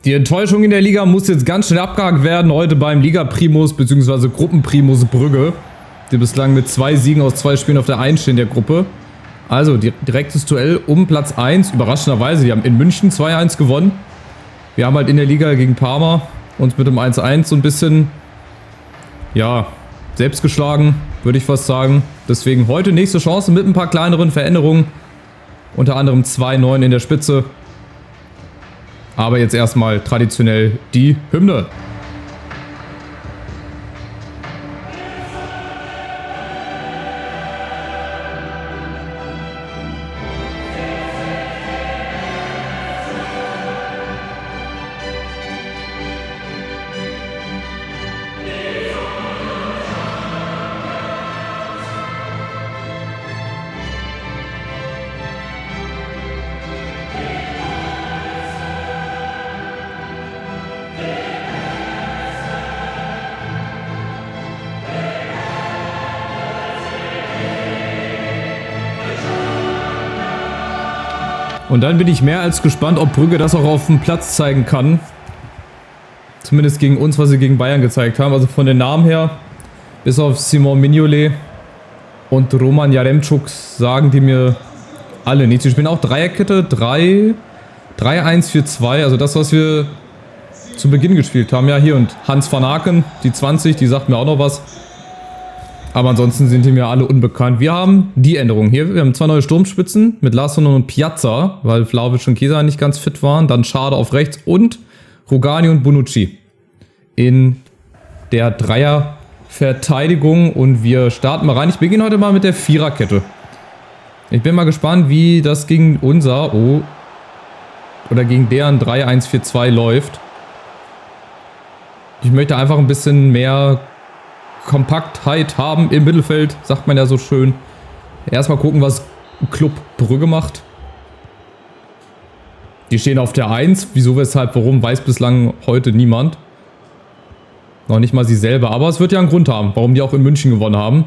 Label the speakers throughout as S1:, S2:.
S1: Die Enttäuschung in der Liga muss jetzt ganz schnell abgehakt werden. Heute beim Liga-Primus bzw. Gruppenprimus Brügge, die bislang mit 2 Siegen aus 2 Spielen auf der 1 stehen der Gruppe. Also direktes Duell um Platz 1. Überraschenderweise, die haben in München 2-1 gewonnen. Wir haben halt in der Liga gegen Parma uns mit dem 1-1 so ein bisschen, ja, selbst geschlagen, würde ich fast sagen. Deswegen heute nächste Chance mit ein paar kleineren Veränderungen. Unter anderem 2-9 in der Spitze. Aber jetzt erstmal traditionell die Hymne. Und dann bin ich mehr als gespannt, ob Brügge das auch auf dem Platz zeigen kann. Zumindest gegen uns, was sie gegen Bayern gezeigt haben. Also von den Namen her, bis auf Simon Mignolet und Roman Jaremczuk sagen die mir alle nichts. Sie spielen auch Dreierkette, 3-1-4-2. Also das, was wir zu Beginn gespielt haben. Ja, hier und Hans van Aken, die 20, die sagt mir auch noch was. Aber ansonsten sind die mir alle unbekannt. Wir haben die Änderung hier. Wir haben 2 neue Sturmspitzen mit Larsson und Piazza, weil Vlahovic und Chiesa nicht ganz fit waren. Dann Schade auf rechts und Rugani und Bonucci in der Dreierverteidigung. Und wir starten mal rein. Ich beginne heute mal mit der Viererkette. Ich bin mal gespannt, wie das gegen unser oder gegen deren 3-1-4-2 läuft. Ich möchte einfach ein bisschen mehr Kompaktheit haben im Mittelfeld, sagt man ja so schön. Erstmal gucken, was Club Brügge macht. Die stehen auf der 1. Wieso, weshalb, warum, weiß bislang heute niemand. Noch nicht mal sie selber. Aber es wird ja einen Grund haben, warum die auch in München gewonnen haben.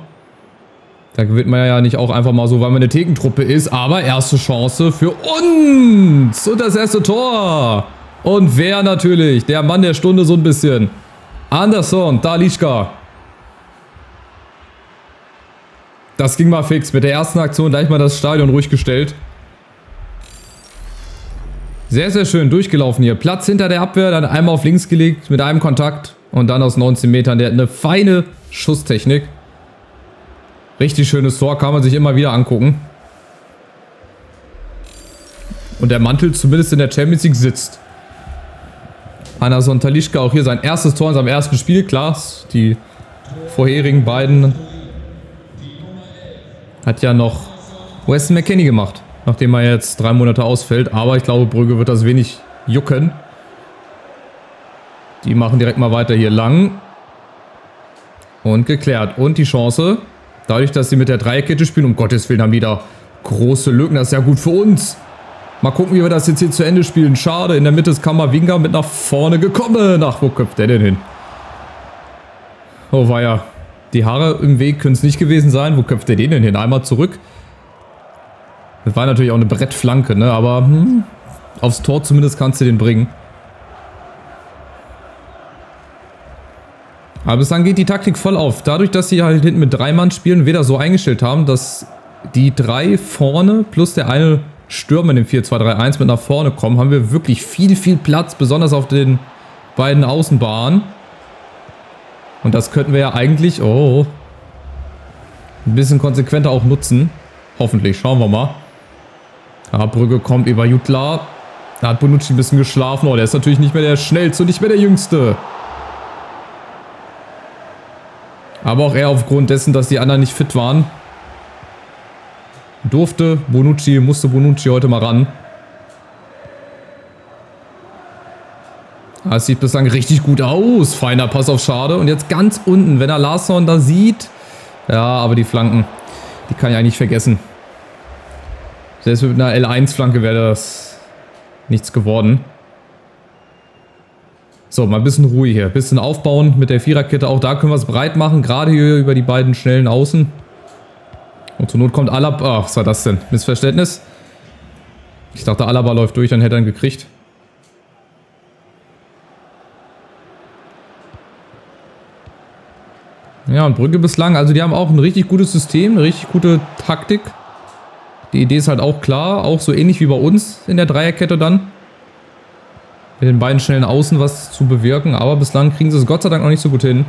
S1: Da gewinnt man ja nicht auch einfach mal so, weil man eine Thekentruppe ist. Aber erste Chance für uns. Und das erste Tor. Und wer natürlich? Der Mann der Stunde so ein bisschen. Anderson, Talisca. Das ging mal fix. Mit der ersten Aktion gleich mal das Stadion ruhig gestellt. Sehr, sehr schön durchgelaufen hier. Platz hinter der Abwehr, dann einmal auf links gelegt mit einem Kontakt. Und dann aus 19 Metern. Der hat eine feine Schusstechnik. Richtig schönes Tor, kann man sich immer wieder angucken. Und der Mantel zumindest in der Champions League sitzt. Anderson, Talisca, auch hier sein erstes Tor in seinem ersten Spiel. Klar, die vorherigen beiden hat ja noch Weston McKennie gemacht, nachdem er jetzt 3 Monate ausfällt. Aber ich glaube, Brügge wird das wenig jucken. Die machen direkt mal weiter hier lang. Und geklärt. Und die Chance, dadurch, dass sie mit der Dreierkette spielen, um Gottes Willen haben die da große Lücken. Das ist ja gut für uns. Mal gucken, wie wir das jetzt hier zu Ende spielen. Schade, in der Mitte ist Kamavinga mit nach vorne gekommen. Ach, wo köpft der denn hin? Oh weia. Die Haare im Weg können es nicht gewesen sein. Wo köpft der den denn hin? Einmal zurück. Das war natürlich auch eine Brettflanke, ne? Aber aufs Tor zumindest kannst du den bringen. Aber bislang geht die Taktik voll auf. Dadurch, dass sie halt hinten mit 3 Mann spielen, weder so eingestellt haben, dass die 3 vorne plus der eine Stürmer in dem 4-2-3-1 mit nach vorne kommen, haben wir wirklich viel, viel Platz, besonders auf den beiden Außenbahnen. Und das könnten wir ja eigentlich, ein bisschen konsequenter auch nutzen. Hoffentlich, schauen wir mal. Ja, Brügge kommt über Jutla. Da hat Bonucci ein bisschen geschlafen. Oh, der ist natürlich nicht mehr der Schnellste und nicht mehr der Jüngste. Aber auch er aufgrund dessen, dass die anderen nicht fit waren, musste Bonucci heute mal ran. Das sieht bislang richtig gut aus. Feiner Pass auf Schade. Und jetzt ganz unten, wenn er Larsson da sieht. Ja, aber die Flanken, die kann ich eigentlich vergessen. Selbst mit einer L1-Flanke wäre das nichts geworden. So, mal ein bisschen Ruhe hier. Ein bisschen aufbauen mit der Viererkette. Auch da können wir es breit machen. Gerade hier über die beiden schnellen Außen. Und zur Not kommt Alaba. Ach, was war das denn? Missverständnis. Ich dachte, Alaba läuft durch, dann hätte er ihn gekriegt. Ja, und Brügge bislang, also die haben auch ein richtig gutes System, eine richtig gute Taktik. Die Idee ist halt auch klar, auch so ähnlich wie bei uns in der Dreierkette dann. Mit den beiden schnellen Außen was zu bewirken, aber bislang kriegen sie es Gott sei Dank noch nicht so gut hin.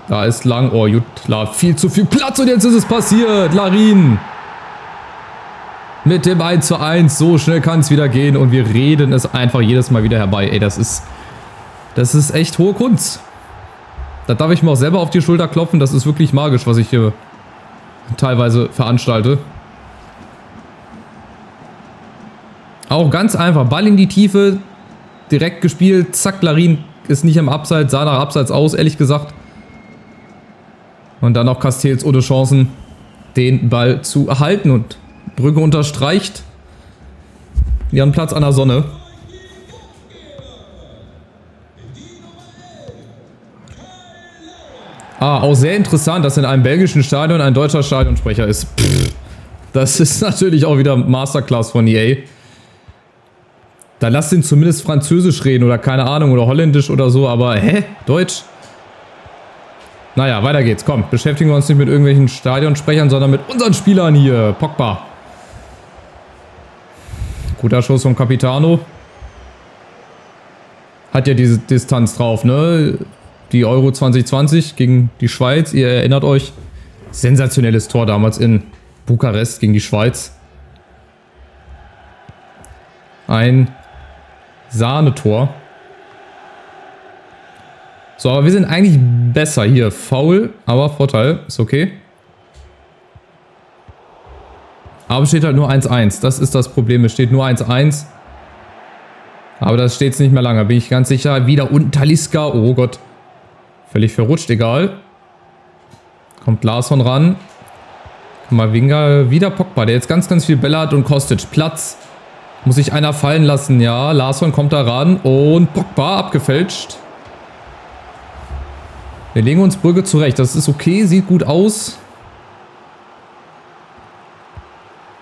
S1: Da ist lang, oh Jutla, viel zu viel Platz und jetzt ist es passiert, Larin. Mit dem 1:1, so schnell kann es wieder gehen und wir reden es einfach jedes Mal wieder herbei. Ey, das ist echt hohe Kunst. Da darf ich mir auch selber auf die Schulter klopfen, das ist wirklich magisch, was ich hier teilweise veranstalte. Auch ganz einfach, Ball in die Tiefe, direkt gespielt, zack, Larin ist nicht im Abseits, sah nach Abseits aus, ehrlich gesagt. Und dann noch Castells ohne Chancen, den Ball zu erhalten und Brügge unterstreicht ihren Platz an der Sonne. Auch sehr interessant, dass in einem belgischen Stadion ein deutscher Stadionsprecher ist. Pff, das ist natürlich auch wieder Masterclass von EA. Dann lasst ihn zumindest Französisch reden oder keine Ahnung oder Holländisch oder so, aber Deutsch? Naja, weiter geht's. Komm, beschäftigen wir uns nicht mit irgendwelchen Stadionsprechern, sondern mit unseren Spielern hier. Pogba. Guter Schuss vom Capitano. Hat ja diese Distanz drauf, ne? Die Euro 2020 gegen die Schweiz, ihr erinnert euch. Sensationelles Tor damals in Bukarest gegen die Schweiz. Ein Sahnetor. So, aber wir sind eigentlich besser hier. Foul, aber Vorteil, ist okay. Aber es steht halt nur 1:1. Das ist das Problem. Es steht nur 1:1. Aber das steht nicht mehr lange, bin ich ganz sicher. Wieder unten Talisca. Oh Gott. Völlig verrutscht, egal. Kommt Larsson ran. Kamavinga, wieder Pogba, der jetzt ganz, ganz viel Bälle hat und Kostic. Platz. Muss sich einer fallen lassen, ja. Larsson kommt da ran und Pogba abgefälscht. Wir legen uns Brügge zurecht. Das ist okay, sieht gut aus.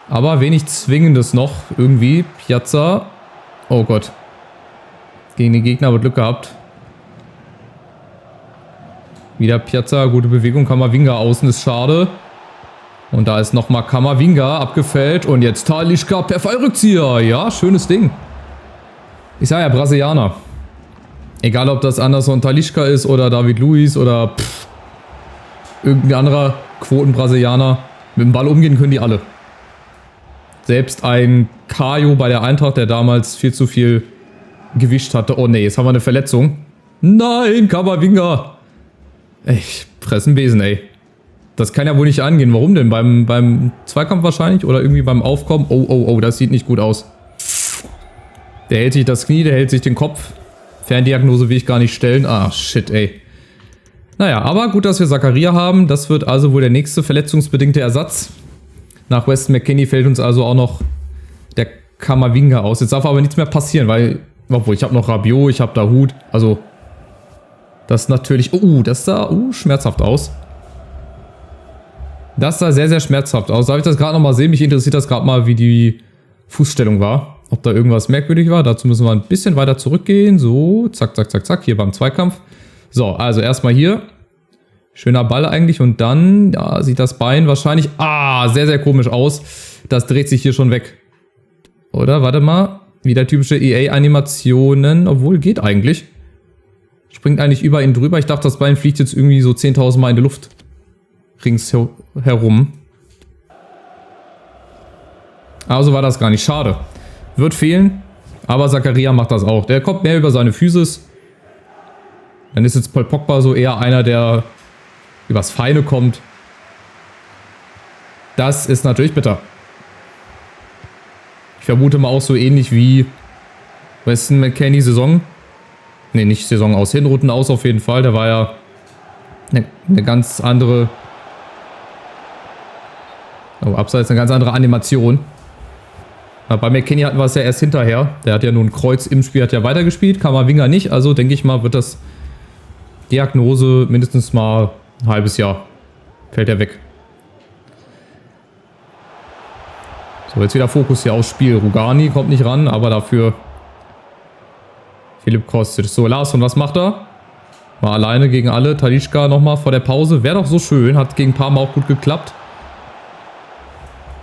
S1: Aber wenig Zwingendes noch irgendwie. Piazza. Oh Gott. Gegen den Gegner wird Glück gehabt. Wieder Piazza, gute Bewegung. Kamavinga außen ist schade. Und da ist nochmal Kamavinga abgefällt. Und jetzt Talisca per Fallrückzieher. Ja, schönes Ding. Ich sage ja, Brasilianer. Egal, ob das Anderson Talisca ist oder David Luiz oder irgendein anderer Quoten-Brasilianer. Mit dem Ball umgehen können die alle. Selbst ein Caio bei der Eintracht, der damals viel zu viel Gewicht hatte. Oh ne, jetzt haben wir eine Verletzung. Nein, Kamavinga. Ey, ich fress einen Besen, ey. Das kann ja wohl nicht angehen. Warum denn? Beim Zweikampf wahrscheinlich? Oder irgendwie beim Aufkommen? Oh, das sieht nicht gut aus. Der hält sich das Knie, der hält sich den Kopf. Ferndiagnose will ich gar nicht stellen. Ah, shit, ey. Naja, aber gut, dass wir Zakaria haben. Das wird also wohl der nächste verletzungsbedingte Ersatz. Nach Weston McKennie fällt uns also auch noch der Kamavinga aus. Jetzt darf aber nichts mehr passieren, weil... Obwohl, ich habe noch Rabiot, ich habe da Hut. Also... Das natürlich... das sah schmerzhaft aus. Das sah sehr, sehr schmerzhaft aus. Darf ich das gerade nochmal sehen? Mich interessiert das gerade mal, wie die Fußstellung war. Ob da irgendwas merkwürdig war. Dazu müssen wir ein bisschen weiter zurückgehen. So, zack, zack, zack, zack. Hier beim Zweikampf. So, also erstmal hier. Schöner Ball eigentlich. Und dann ja, sieht das Bein wahrscheinlich... sehr, sehr komisch aus. Das dreht sich hier schon weg. Oder? Warte mal. Wieder typische EA-Animationen. Obwohl, geht eigentlich. Springt eigentlich über ihn drüber. Ich dachte, das Bein fliegt jetzt irgendwie so 10.000 Mal in die Luft. Ringsherum. Aber so war das gar nicht. Schade. Wird fehlen. Aber Zakaria macht das auch. Der kommt mehr über seine Physis. Dann ist jetzt Paul Pogba so eher einer, der übers Feine kommt. Das ist natürlich bitter. Ich vermute mal auch so ähnlich wie Weston McKennie Saison. Ne, nicht Saison aus, Hinrunden aus auf jeden Fall. Der war ja eine ganz andere... abseits eine ganz andere Animation. Aber bei McKennie hatten wir es ja erst hinterher. Der hat ja nur ein Kreuz im Spiel, hat ja weitergespielt. Kamavinga nicht. Also denke ich mal, wird das Diagnose mindestens mal ein halbes Jahr. Fällt er weg. So, jetzt wieder Fokus hier aufs Spiel. Rugani kommt nicht ran, aber dafür Philipp Kostic. So, Larsson, was macht er? War alleine gegen alle. Talisca nochmal vor der Pause. Wäre doch so schön. Hat gegen Parma auch gut geklappt.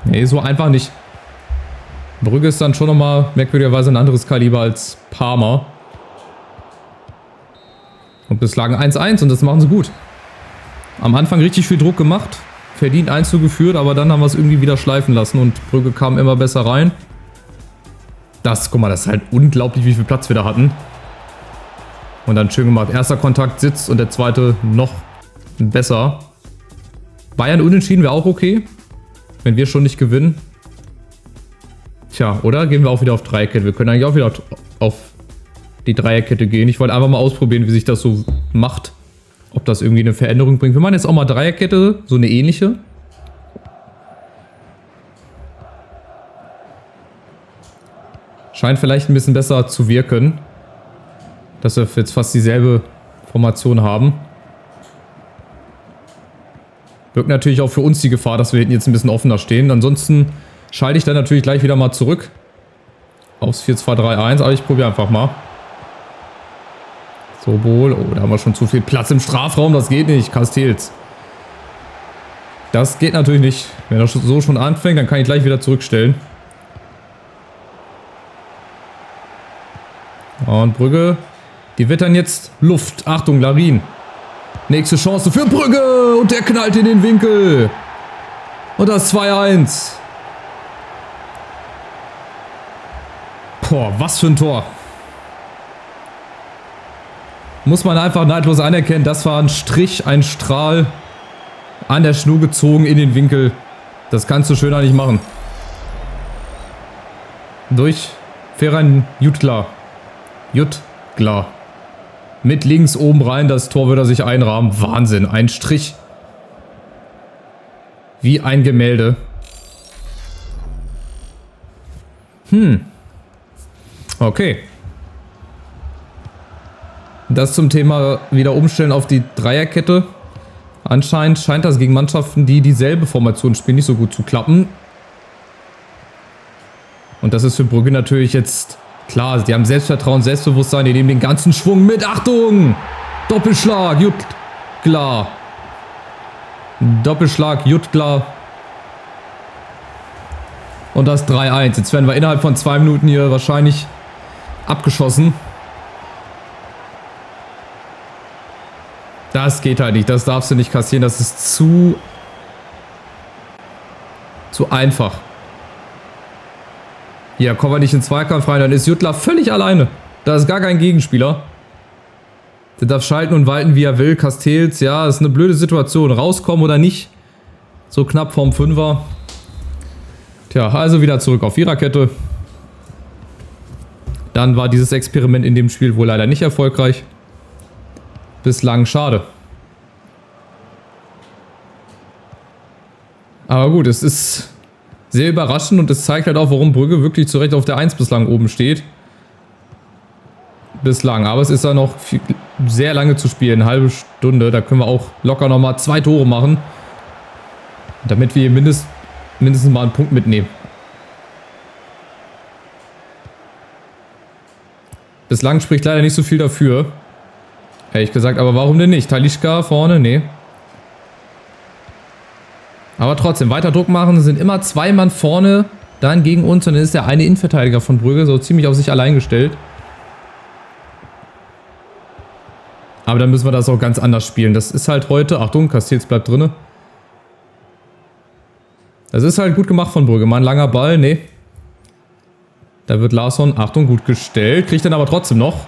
S1: Nee, so einfach nicht. Brügge ist dann schon nochmal merkwürdigerweise ein anderes Kaliber als Parma. Und bislang 1-1 und das machen sie gut. Am Anfang richtig viel Druck gemacht. Verdient 1 zugeführt, aber dann haben wir es irgendwie wieder schleifen lassen und Brügge kam immer besser rein. Guck mal, das ist halt unglaublich, wie viel Platz wir da hatten. Und dann schön gemacht. Erster Kontakt sitzt und der zweite noch besser. Bayern unentschieden wäre auch okay, wenn wir schon nicht gewinnen. Tja, oder gehen wir auch wieder auf Dreierkette. Wir können eigentlich auch wieder auf die Dreierkette gehen. Ich wollte einfach mal ausprobieren, wie sich das so macht. Ob das irgendwie eine Veränderung bringt. Wir machen jetzt auch mal Dreierkette, so eine ähnliche. Scheint vielleicht ein bisschen besser zu wirken. Dass wir jetzt fast dieselbe Formation haben. Wirkt natürlich auch für uns die Gefahr, dass wir hinten jetzt ein bisschen offener stehen. Ansonsten schalte ich dann natürlich gleich wieder mal zurück. Aufs 4-2-3-1, aber ich probiere einfach mal. So wohl. Oh, da haben wir schon zu viel Platz im Strafraum. Das geht nicht. Castells. Das geht natürlich nicht. Wenn er so schon anfängt, dann kann ich gleich wieder zurückstellen. Und Brügge. Die wittern jetzt Luft. Achtung, Larin. Nächste Chance für Brügge. Und der knallt in den Winkel. Und das 2-1. Boah, was für ein Tor. Muss man einfach neidlos anerkennen. Das war ein Strich, ein Strahl. An der Schnur gezogen in den Winkel. Das kannst du schöner nicht machen. Durch Ferran Jutgla. Jutgla. Mit links oben rein. Das Tor würde er sich einrahmen. Wahnsinn. Ein Strich. Wie ein Gemälde. Okay. Das zum Thema wieder umstellen auf die Dreierkette. Anscheinend scheint das gegen Mannschaften, die dieselbe Formation spielen, nicht so gut zu klappen. Und das ist für Brügge natürlich jetzt klar. Die haben Selbstvertrauen, Selbstbewusstsein, die nehmen den ganzen Schwung mit. Achtung! Doppelschlag, Jutgla. Doppelschlag, Jutgla. Und das 3-1. Jetzt werden wir innerhalb von 2 Minuten hier wahrscheinlich abgeschossen. Das geht halt nicht. Das darfst du nicht kassieren. Das ist zu einfach. Hier, kommen wir nicht in Zweikampf rein. Dann ist Jutgla völlig alleine. Da ist gar kein Gegenspieler. Der darf schalten und walten, wie er will. Castells, ja, ist eine blöde Situation. Rauskommen oder nicht. So knapp vorm Fünfer. Tja, also wieder zurück auf Viererkette. Dann war dieses Experiment in dem Spiel wohl leider nicht erfolgreich. Bislang schade. Aber gut, es ist sehr überraschend und es zeigt halt auch, warum Brügge wirklich zu Recht auf der 1 bislang oben steht. Bislang, aber es ist ja noch sehr lange zu spielen, eine halbe Stunde. Da können wir auch locker nochmal 2 Tore machen. Damit wir hier mindestens mal einen Punkt mitnehmen. Bislang spricht leider nicht so viel dafür. Ehrlich gesagt, aber warum denn nicht? Talisca vorne? Nee. Aber trotzdem, weiter Druck machen. Es sind immer 2 Mann vorne, dann gegen uns. Und dann ist der eine Innenverteidiger von Brügge so ziemlich auf sich allein gestellt. Aber dann müssen wir das auch ganz anders spielen. Das ist halt heute... Achtung, Castells bleibt drinne. Das ist halt gut gemacht von Brügge. Mal ein langer Ball, nee. Da wird Larsson, Achtung, gut gestellt. Kriegt dann aber trotzdem noch.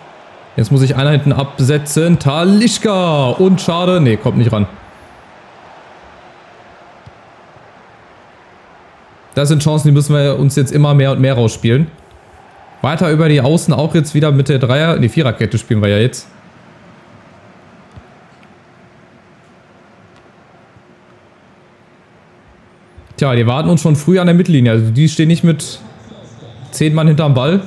S1: Jetzt muss ich einer hinten absetzen. Talisca. Und schade. Nee, kommt nicht ran. Das sind Chancen, die müssen wir uns jetzt immer mehr und mehr rausspielen. Weiter über die Außen auch jetzt wieder mit der Viererkette spielen wir ja jetzt. Tja, die warten uns schon früh an der Mittellinie. Also die stehen nicht mit 10 Mann hinterm Ball.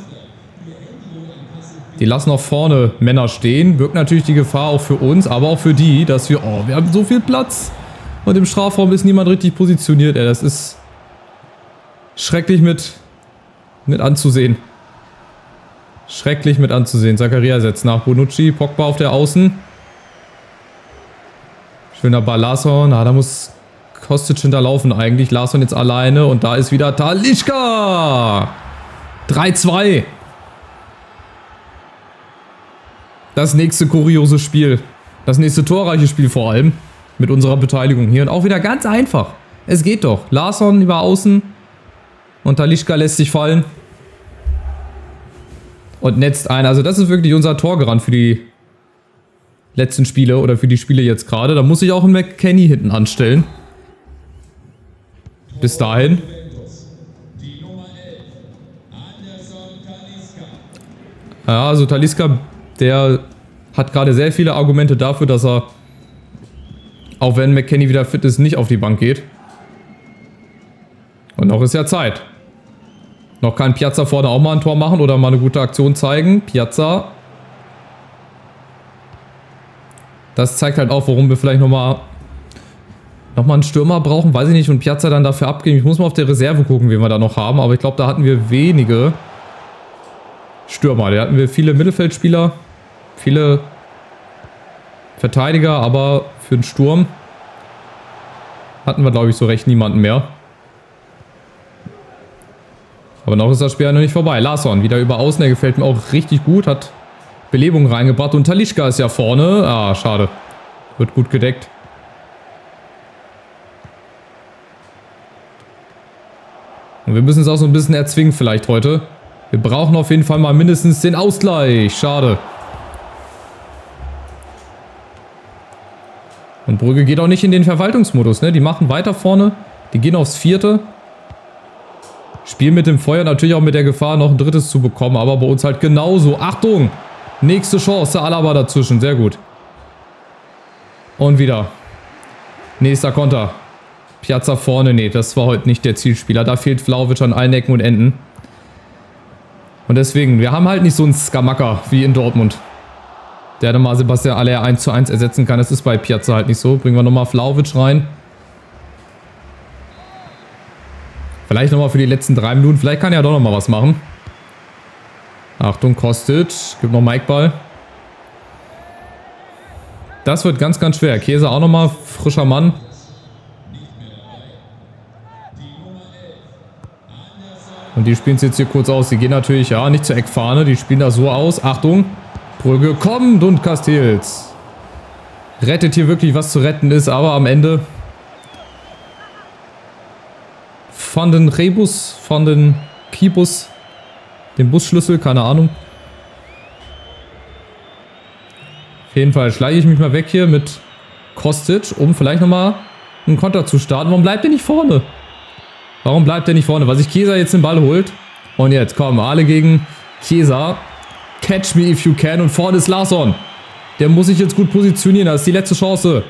S1: Die lassen auch vorne Männer stehen. Birgt natürlich die Gefahr auch für uns, aber auch für die, dass wir... Oh, wir haben so viel Platz. Und im Strafraum ist niemand richtig positioniert. Ey, das ist schrecklich mit anzusehen. Schrecklich mit anzusehen. Zakaria setzt nach. Bonucci, Pogba auf der Außen. Schöner Ball, Larsson. Da muss Kostic hinterlaufen eigentlich. Larsson jetzt alleine und da ist wieder Talisca. 3-2. Das nächste kuriose Spiel. Das nächste torreiche Spiel vor allem. Mit unserer Beteiligung hier. Und auch wieder ganz einfach. Es geht doch. Larsson über außen. Und Talisca lässt sich fallen. Und netzt ein. Also das ist wirklich unser Torgarant für die letzten Spiele. Oder für die Spiele jetzt gerade. Da muss ich auch einen McKennie hinten anstellen. Bis dahin. Ja, also Talisca, der hat gerade sehr viele Argumente dafür, dass er, auch wenn McKennie wieder fit ist, nicht auf die Bank geht. Und noch ist ja Zeit. Noch kann Piazza vorne auch mal ein Tor machen oder mal eine gute Aktion zeigen. Piazza. Das zeigt halt auch, warum wir vielleicht nochmal einen Stürmer brauchen. Weiß ich nicht. Und Piazza dann dafür abgeben. Ich muss mal auf der Reserve gucken, wen wir da noch haben. Aber ich glaube, da hatten wir wenige Stürmer. Da hatten wir viele Mittelfeldspieler. Viele Verteidiger. Aber für den Sturm hatten wir, glaube ich, so recht niemanden mehr. Aber noch ist das Spiel ja noch nicht vorbei. Larsson wieder über außen, der gefällt mir auch richtig gut. Hat Belebung reingebracht und Talisca ist ja vorne. Ah, schade. Wird gut gedeckt. Und wir müssen es auch so ein bisschen erzwingen vielleicht heute. Wir brauchen auf jeden Fall mal mindestens den Ausgleich. Schade. Und Brügge geht auch nicht in den Verwaltungsmodus, ne? Die machen weiter vorne. Die gehen aufs 4. Spielen mit dem Feuer, natürlich auch mit der Gefahr, noch ein drittes zu bekommen. Aber bei uns halt genauso. Achtung! Nächste Chance. Alaba dazwischen. Sehr gut. Und wieder. Nächster Konter. Piazza vorne. Nee, das war heute nicht der Zielspieler. Da fehlt Vlahovic an allen Ecken und Enden. Und deswegen, wir haben halt nicht so einen Skamacker wie in Dortmund. Der dann mal Sebastian Aller 1:1 ersetzen kann. Das ist bei Piazza halt nicht so. Bringen wir nochmal Vlahovic rein. Vielleicht nochmal für die letzten 3 Minuten. Vielleicht kann er ja doch nochmal was machen. Achtung, Kostic. Gibt noch Mike Ball. Das wird ganz, ganz schwer. Chiesa auch nochmal. Frischer Mann. Und die spielen es jetzt hier kurz aus. Die gehen natürlich, ja, nicht zur Eckfahne. Die spielen das so aus. Achtung. Brügge kommt und Castells. Rettet hier wirklich, was zu retten ist. Aber am Ende von den Rebus, von den Kibus, den Busschlüssel, keine Ahnung. Auf jeden Fall schleiche ich mich mal weg hier mit Kostic, um vielleicht nochmal einen Konter zu starten. Warum bleibt der nicht vorne? Warum bleibt der nicht vorne? Weil sich Chiesa jetzt den Ball holt. Und jetzt kommen alle gegen Chiesa. Catch me if you can. Und vorne ist Larsson. Der muss sich jetzt gut positionieren. Das ist die letzte Chance.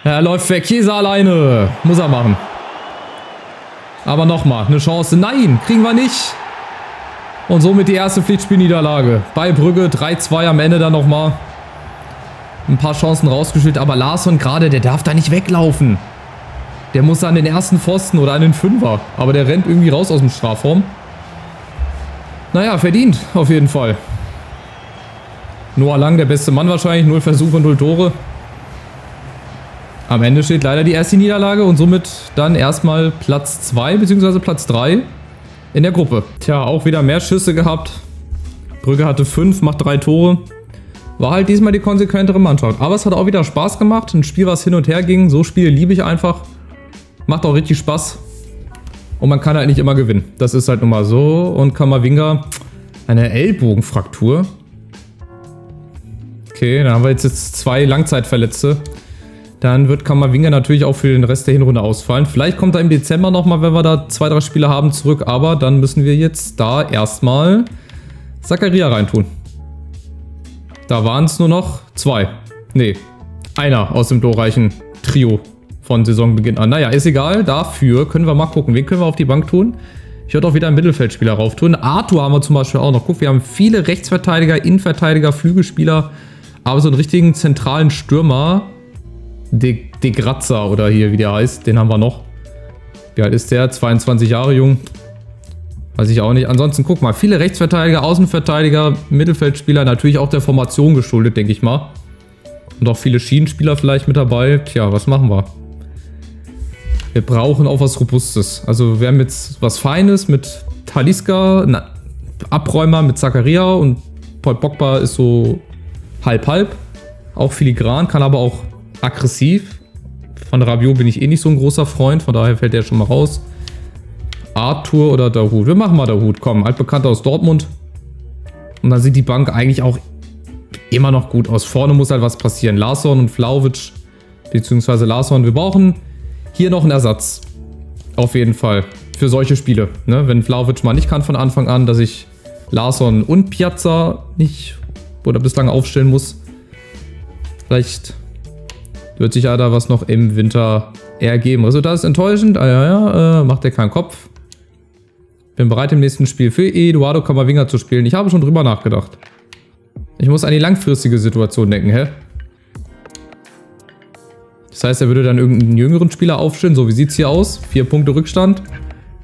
S1: Er läuft weg. Chiesa alleine. Muss er machen. Aber nochmal, eine Chance. Nein, kriegen wir nicht. Und somit die erste Pflichtspielniederlage. Bei Brügge 3-2 am Ende dann nochmal. Ein paar Chancen rausgespielt. Aber Larsson gerade, der darf da nicht weglaufen. Der muss an den ersten Pfosten oder an den 5er. Aber der rennt irgendwie raus aus dem Strafraum. Naja, verdient auf jeden Fall. Noah Lang, der beste Mann wahrscheinlich. 0 Versuche, 0 Tore. Am Ende steht leider die erste Niederlage und somit dann erstmal Platz 2 bzw. Platz 3 in der Gruppe. Tja, auch wieder mehr Schüsse gehabt. Brügge hatte 5, macht 3 Tore. War halt diesmal die konsequentere Mannschaft. Aber es hat auch wieder Spaß gemacht. Ein Spiel, was hin und her ging. So Spiele liebe ich einfach. Macht auch richtig Spaß. Und man kann halt nicht immer gewinnen. Das ist halt nun mal so. Und Kamavinga, eine Ellbogenfraktur. Okay, dann haben wir jetzt 2 Langzeitverletzte. Dann wird Kamavinga natürlich auch für den Rest der Hinrunde ausfallen. Vielleicht kommt er im Dezember nochmal, wenn wir da 2, 3 Spiele haben, zurück. Aber dann müssen wir jetzt da erstmal Zakaria reintun. Da waren es nur noch 2. Nee, einer aus dem glorreichen Trio von Saisonbeginn an. Naja, ist egal. Dafür können wir mal gucken. Wen können wir auf die Bank tun? Ich würde auch wieder einen Mittelfeldspieler rauf tun. Arthur haben wir zum Beispiel auch noch. Guck, wir haben viele Rechtsverteidiger, Innenverteidiger, Flügelspieler. Aber so einen richtigen zentralen Stürmer... De Grazia oder hier, wie der heißt, den haben wir noch. Wie alt ist der? 22 Jahre jung. Weiß ich auch nicht. Ansonsten guck mal, viele Rechtsverteidiger, Außenverteidiger, Mittelfeldspieler, natürlich auch der Formation geschuldet, denke ich mal. Und auch viele Schienenspieler vielleicht mit dabei. Tja, was machen wir? Wir brauchen auch was Robustes. Also wir haben jetzt was Feines mit Talisca, ein Abräumer mit Zakaria und Paul Pogba ist so halb-halb. Auch filigran, kann aber auch aggressiv. Von Rabiot bin ich eh nicht so ein großer Freund, von daher fällt der schon mal raus. Arthur oder Dahoud. Wir machen mal Dahoud, komm. Altbekannter aus Dortmund. Und dann sieht die Bank eigentlich auch immer noch gut aus. Vorne muss halt was passieren. Larsson und Vlahovic, beziehungsweise Larsson. Wir brauchen hier noch einen Ersatz. Auf jeden Fall. Für solche Spiele. Ne? Wenn Vlahovic mal nicht kann von Anfang an, dass ich Larsson und Piazza nicht oder bislang aufstellen muss. Vielleicht wird sich ja da was noch im Winter ergeben. Also das ist enttäuschend. Macht er keinen Kopf. Bin bereit im nächsten Spiel für Eduardo Camavinga zu spielen. Ich habe schon drüber nachgedacht. Ich muss an die langfristige Situation denken, hä? Das heißt, er würde dann irgendeinen jüngeren Spieler aufstellen. So, wie sieht es hier aus? 4 Punkte Rückstand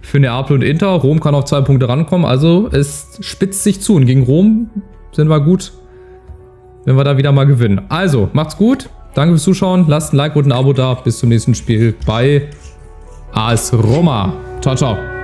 S1: für Neapel und Inter. Rom kann auf 2 Punkte rankommen. Also es spitzt sich zu. Und gegen Rom sind wir gut, wenn wir da wieder mal gewinnen. Also, macht's gut. Danke fürs Zuschauen. Lasst ein Like und ein Abo da. Bis zum nächsten Spiel bei AS Roma. Ciao, ciao.